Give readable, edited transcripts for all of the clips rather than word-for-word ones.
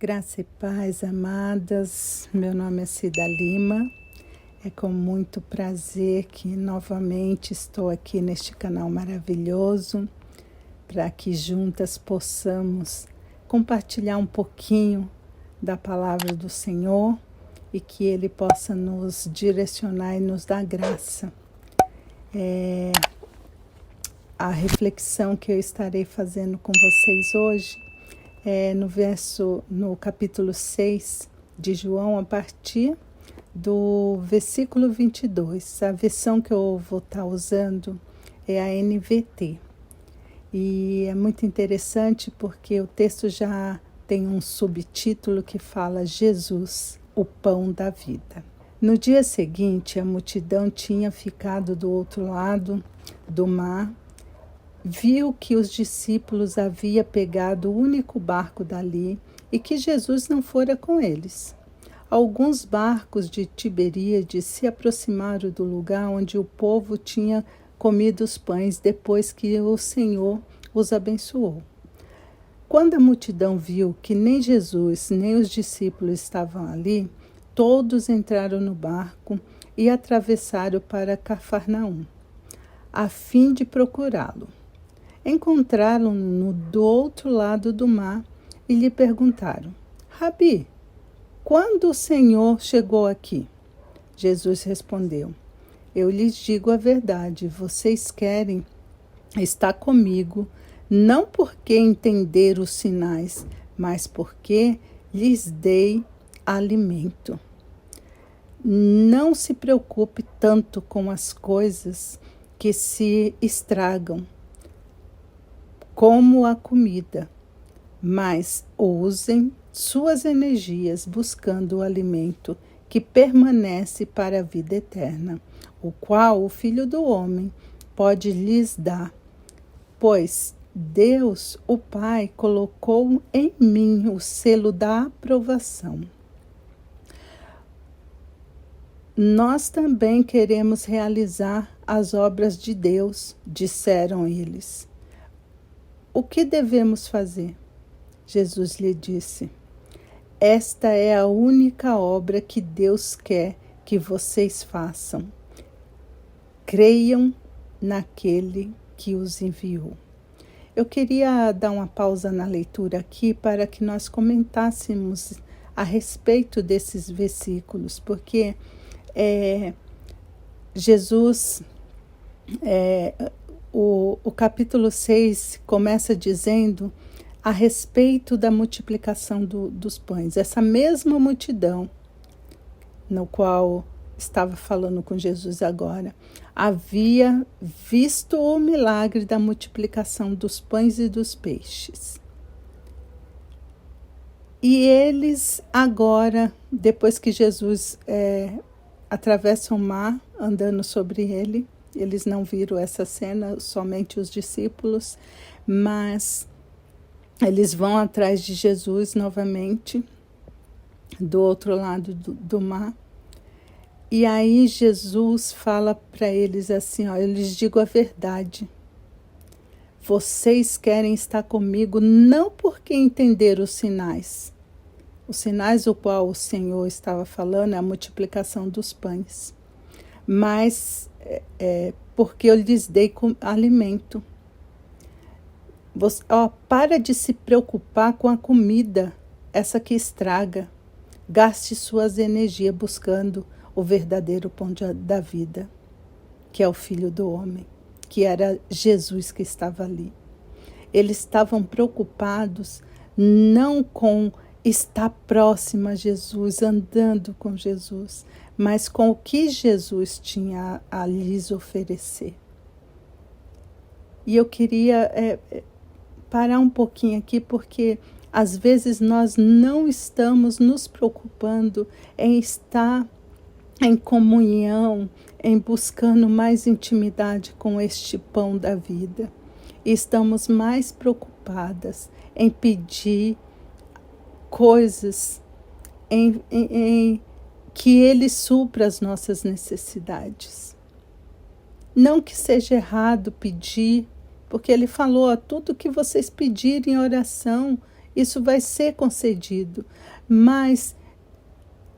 Graça e paz, amadas. Meu nome é Cida Lima. É com muito prazer que novamente estou aqui neste canal maravilhoso para que juntas possamos compartilhar um pouquinho da palavra do Senhor e que Ele possa nos direcionar e nos dar graça. A reflexão que eu estarei fazendo com vocês hoje no capítulo 6 de João, a partir do versículo 22. A versão que eu vou estar usando é a NVT. E é muito interessante porque o texto já tem um subtítulo que fala Jesus, o pão da vida. No dia seguinte, a multidão tinha ficado do outro lado do mar. Viu que os discípulos haviam pegado o único barco dali e que Jesus não fora com eles. Alguns barcos de Tiberíades se aproximaram do lugar onde o povo tinha comido os pães depois que o Senhor os abençoou. Quando a multidão viu que nem Jesus nem os discípulos estavam ali, todos entraram no barco e atravessaram para Cafarnaum, a fim de procurá-lo. Encontraram-no do outro lado do mar e lhe perguntaram: Rabi, quando o Senhor chegou aqui? Jesus respondeu: Eu lhes digo a verdade, vocês querem estar comigo, não porque entenderam os sinais, mas porque lhes dei alimento. Não se preocupe tanto com as coisas que se estragam, como a comida, mas usem suas energias buscando o alimento que permanece para a vida eterna, o qual o Filho do Homem pode lhes dar, pois Deus, o Pai, colocou em mim o selo da aprovação. Nós também queremos realizar as obras de Deus, disseram eles. O que devemos fazer? Jesus lhe disse: Esta é a única obra que Deus quer que vocês façam. Creiam naquele que os enviou. Eu queria dar uma pausa na leitura aqui para que nós comentássemos a respeito desses versículos, porque Jesus... O capítulo 6 começa dizendo a respeito da multiplicação dos pães. Essa mesma multidão, no qual estava falando com Jesus agora, havia visto o milagre da multiplicação dos pães e dos peixes. E eles agora, depois que Jesus atravessa o mar, andando sobre ele, eles não viram essa cena, somente os discípulos, mas eles vão atrás de Jesus novamente, do outro lado do mar. E aí Jesus fala para eles assim, eu lhes digo a verdade. Vocês querem estar comigo não porque entenderam os sinais. Os sinais o qual o Senhor estava falando é a multiplicação dos pães. Mas porque eu lhes dei alimento. Para de se preocupar com a comida, essa que estraga. Gaste suas energias buscando o verdadeiro pão da vida, que é o Filho do Homem, que era Jesus que estava ali. Eles estavam preocupados não com estar próximo a Jesus, andando com Jesus, mas com o que Jesus tinha a lhes oferecer. E eu queria parar um pouquinho aqui, porque às vezes nós não estamos nos preocupando em estar em comunhão, em buscando mais intimidade com este pão da vida. E estamos mais preocupadas em pedir coisas, em que Ele supra as nossas necessidades. Não que seja errado pedir, porque Ele falou, tudo que vocês pedirem em oração, isso vai ser concedido. Mas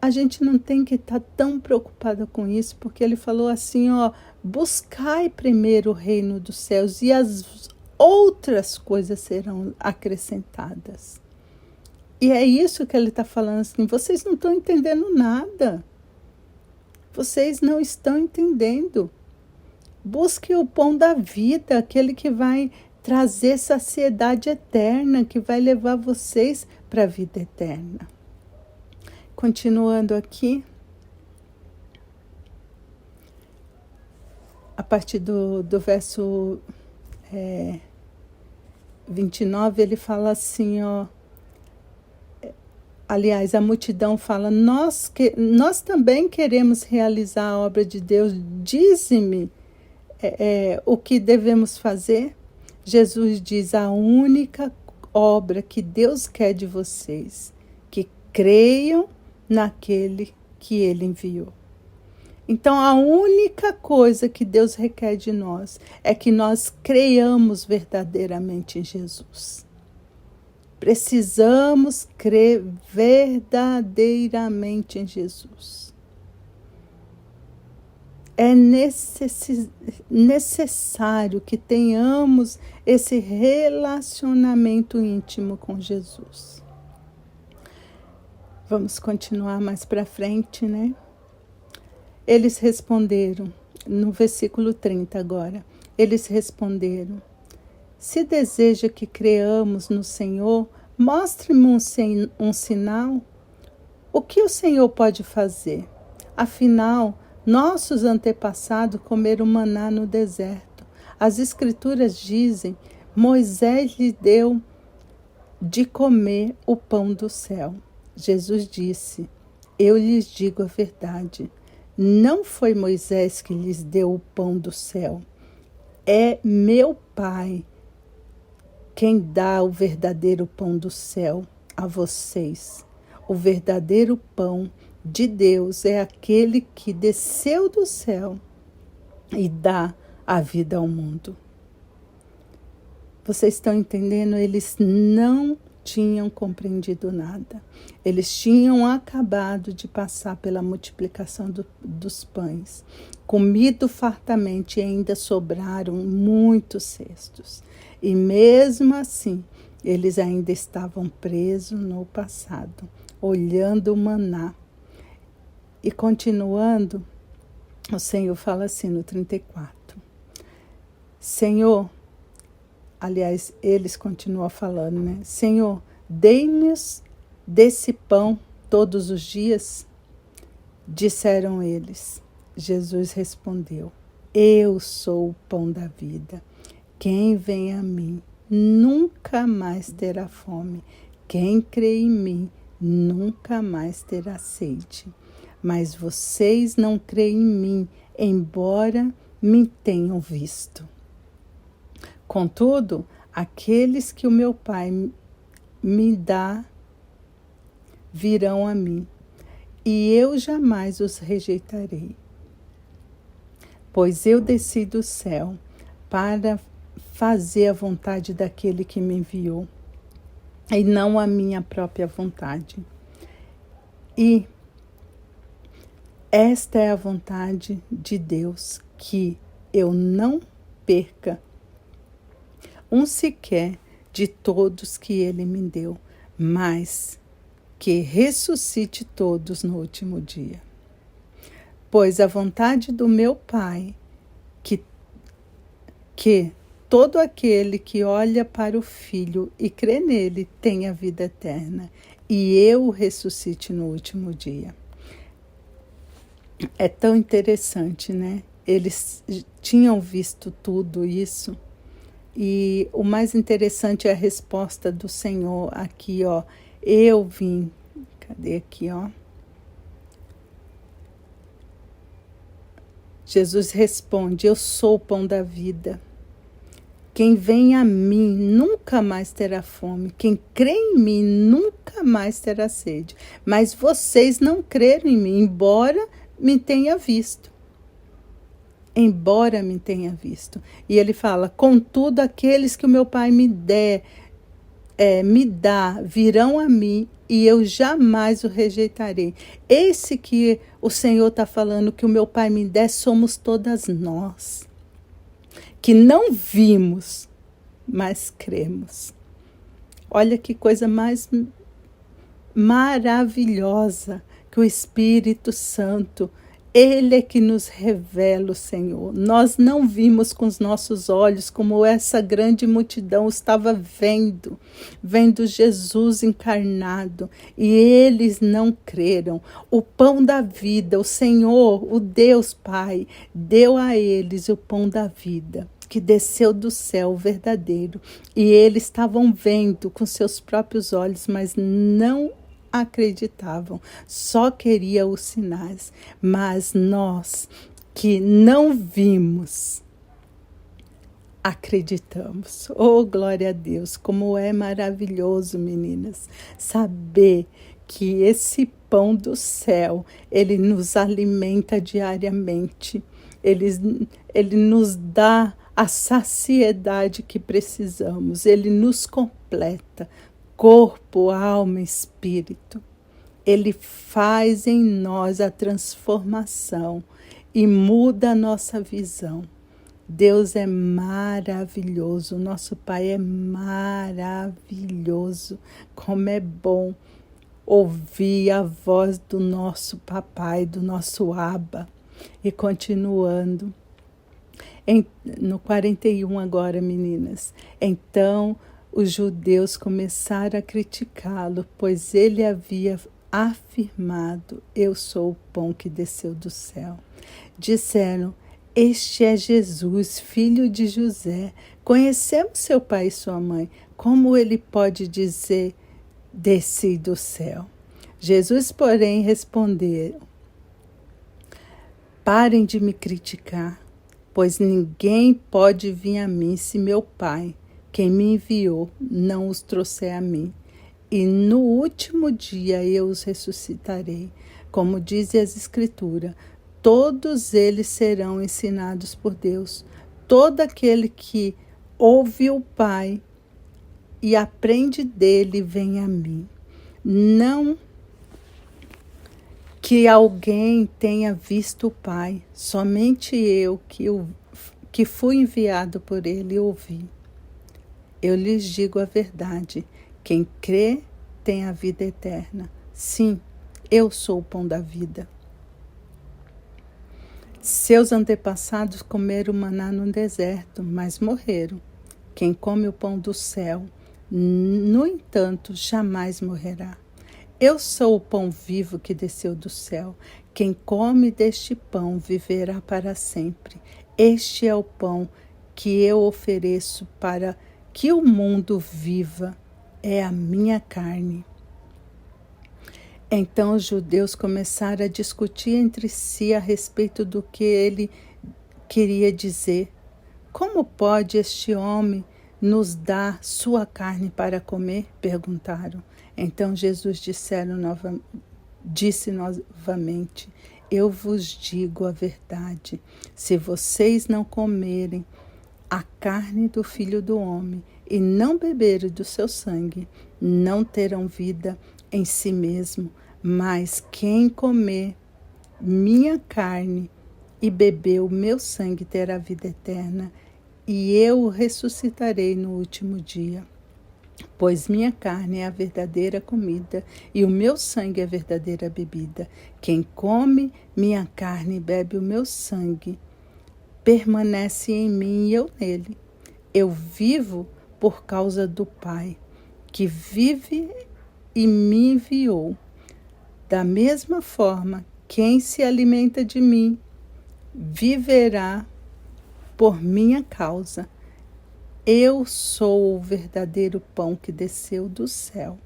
a gente não tem que estar tão preocupada com isso, porque ele falou assim, ó, buscai primeiro o reino dos céus e as outras coisas serão acrescentadas. E é isso que ele está falando assim, vocês não estão entendendo nada. Vocês não estão entendendo. Busque o pão da vida, aquele que vai trazer saciedade eterna, que vai levar vocês para a vida eterna. Continuando aqui, a partir do verso 29, ele fala assim, ó, aliás, a multidão fala, nós também queremos realizar a obra de Deus, dize-me o que devemos fazer. Jesus diz, a única obra que Deus quer de vocês, que creiam naquele que ele enviou. Então, a única coisa que Deus requer de nós é que nós creiamos verdadeiramente em Jesus. Precisamos crer verdadeiramente em Jesus. É necessário que tenhamos esse relacionamento íntimo com Jesus. Vamos continuar mais para frente, né? Eles responderam, no versículo 30 agora, eles responderam, se deseja que creamos no Senhor, mostre-me um sinal. O que o Senhor pode fazer? Afinal, nossos antepassados comeram maná no deserto. As Escrituras dizem, Moisés lhe deu de comer o pão do céu. Jesus disse, eu lhes digo a verdade. Não foi Moisés que lhes deu o pão do céu. É meu Pai quem dá o verdadeiro pão do céu a vocês. O verdadeiro pão de Deus é aquele que desceu do céu e dá a vida ao mundo. Vocês estão entendendo? Eles não tinham compreendido nada. Eles tinham acabado de passar pela multiplicação dos pães, comido fartamente e ainda sobraram muitos cestos. E mesmo assim, eles ainda estavam presos no passado, olhando o maná. E continuando, o Senhor fala assim no 34. Senhor, aliás, eles continuam falando, né? Senhor, dê-nos desse pão todos os dias? Disseram eles. Jesus respondeu, eu sou o pão da vida. Quem vem a mim nunca mais terá fome. Quem crê em mim nunca mais terá sede. Mas vocês não creem em mim, embora me tenham visto. Contudo, aqueles que o meu Pai me dá virão a mim, e eu jamais os rejeitarei. Pois eu desci do céu para fazer a vontade daquele que me enviou, e não a minha própria vontade. E esta é a vontade de Deus, que eu não perca um sequer de todos que ele me deu, mas que ressuscite todos no último dia. Pois a vontade do meu Pai, que todo aquele que olha para o Filho e crê nele tenha vida eterna, e eu o ressuscite no último dia. É tão interessante, né? Eles tinham visto tudo isso. E o mais interessante é a resposta do Senhor aqui, ó. Eu vim. Cadê aqui, ó? Jesus responde, eu sou o pão da vida. Quem vem a mim nunca mais terá fome. Quem crê em mim nunca mais terá sede. Mas vocês não creram em mim, embora me tenha visto. Embora me tenha visto. E ele fala, contudo, aqueles que o meu Pai me der, me dá virão a mim e eu jamais o rejeitarei. Esse que o Senhor está falando que o meu Pai me der, somos todas nós, que não vimos, mas cremos. Olha que coisa mais maravilhosa, que o Espírito Santo, Ele é que nos revela o Senhor. Nós não vimos com os nossos olhos como essa grande multidão estava vendo Jesus encarnado, e eles não creram. O pão da vida, o Senhor, o Deus Pai, deu a eles o pão da vida, que desceu do céu verdadeiro, e eles estavam vendo com seus próprios olhos, mas não acreditavam, só queriam os sinais. Mas nós que não vimos, acreditamos. Oh, glória a Deus, como é maravilhoso, meninas, saber que esse pão do céu, ele nos alimenta diariamente, ele nos dá a saciedade que precisamos, ele nos completa, corpo, alma, espírito. Ele faz em nós a transformação e muda a nossa visão. Deus é maravilhoso, nosso Pai é maravilhoso. Como é bom ouvir a voz do nosso papai, do nosso Abba. E continuando, no 41 agora, meninas. Então os judeus começaram a criticá-lo, pois ele havia afirmado: eu sou o pão que desceu do céu. Disseram: este é Jesus, filho de José. Conhecemos seu pai e sua mãe. Como ele pode dizer: desci do céu? Jesus, porém, respondeu: parem de me criticar, pois ninguém pode vir a mim se meu Pai, quem me enviou, não os trouxer a mim. E no último dia eu os ressuscitarei. Como diz as Escrituras, todos eles serão ensinados por Deus. Todo aquele que ouve o Pai e aprende dele vem a mim. Não que alguém tenha visto o Pai, somente eu que fui enviado por ele ouvi. Eu lhes digo a verdade, quem crê tem a vida eterna. Sim, eu sou o pão da vida. Seus antepassados comeram maná no deserto, mas morreram. Quem come o pão do céu, no entanto, jamais morrerá. Eu sou o pão vivo que desceu do céu. Quem come deste pão viverá para sempre. Este é o pão que eu ofereço para que o mundo viva, é a minha carne. Então os judeus começaram a discutir entre si a respeito do que ele queria dizer. Como pode este homem nos dar sua carne para comer? Perguntaram. Então Jesus disse novamente: eu vos digo a verdade, se vocês não comerem a carne do Filho do Homem e não beberem do seu sangue, não terão vida em si mesmo, mas quem comer minha carne e beber o meu sangue terá vida eterna, e eu o ressuscitarei no último dia. Pois minha carne é a verdadeira comida e o meu sangue é a verdadeira bebida. Quem come minha carne e bebe o meu sangue permanece em mim e eu nele. Eu vivo por causa do Pai, que vive e me enviou. Da mesma forma, quem se alimenta de mim viverá por minha causa. Eu sou o verdadeiro pão que desceu do céu.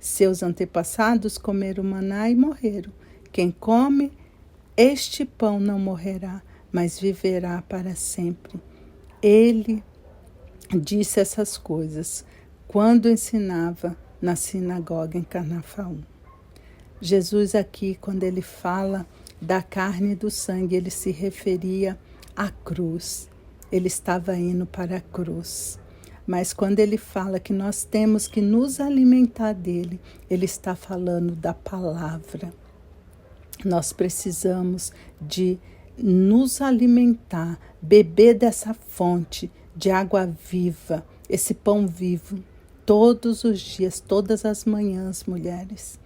Seus antepassados comeram maná e morreram. Quem come este pão não morrerá, mas viverá para sempre. Ele disse essas coisas quando ensinava na sinagoga em Cafarnaum. Jesus aqui, quando ele fala da carne e do sangue, ele se referia à cruz. Ele estava indo para a cruz. mas quando ele fala que nós temos que nos alimentar dele, ele está falando da palavra. Nós precisamos de nos alimentar, beber dessa fonte de água viva, esse pão vivo, todos os dias, todas as manhãs, mulheres.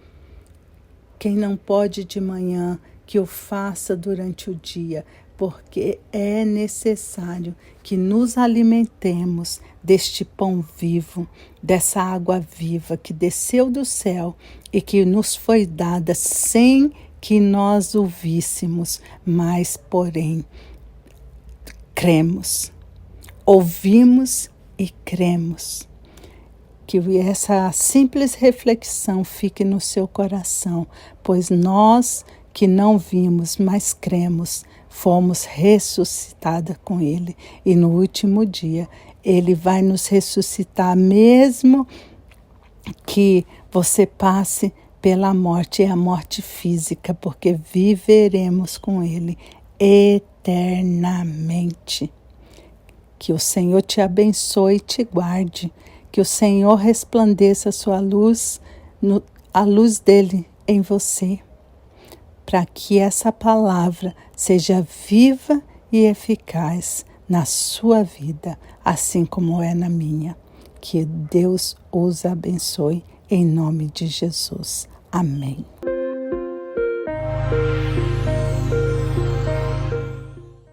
Quem não pode de manhã, que o faça durante o dia, porque é necessário que nos alimentemos deste pão vivo, dessa água viva que desceu do céu e que nos foi dada sem que nós o víssemos, mas porém cremos, ouvimos e cremos. Que essa simples reflexão fique no seu coração, pois nós que não vimos, mas cremos, fomos ressuscitadas com Ele. E no último dia, Ele vai nos ressuscitar, mesmo que você passe pela morte, é a morte física, porque viveremos com Ele eternamente. Que o Senhor te abençoe e te guarde. Que o Senhor resplandeça a sua luz, a luz dele em você, para que essa palavra seja viva e eficaz na sua vida, assim como é na minha. Que Deus os abençoe em nome de Jesus. Amém.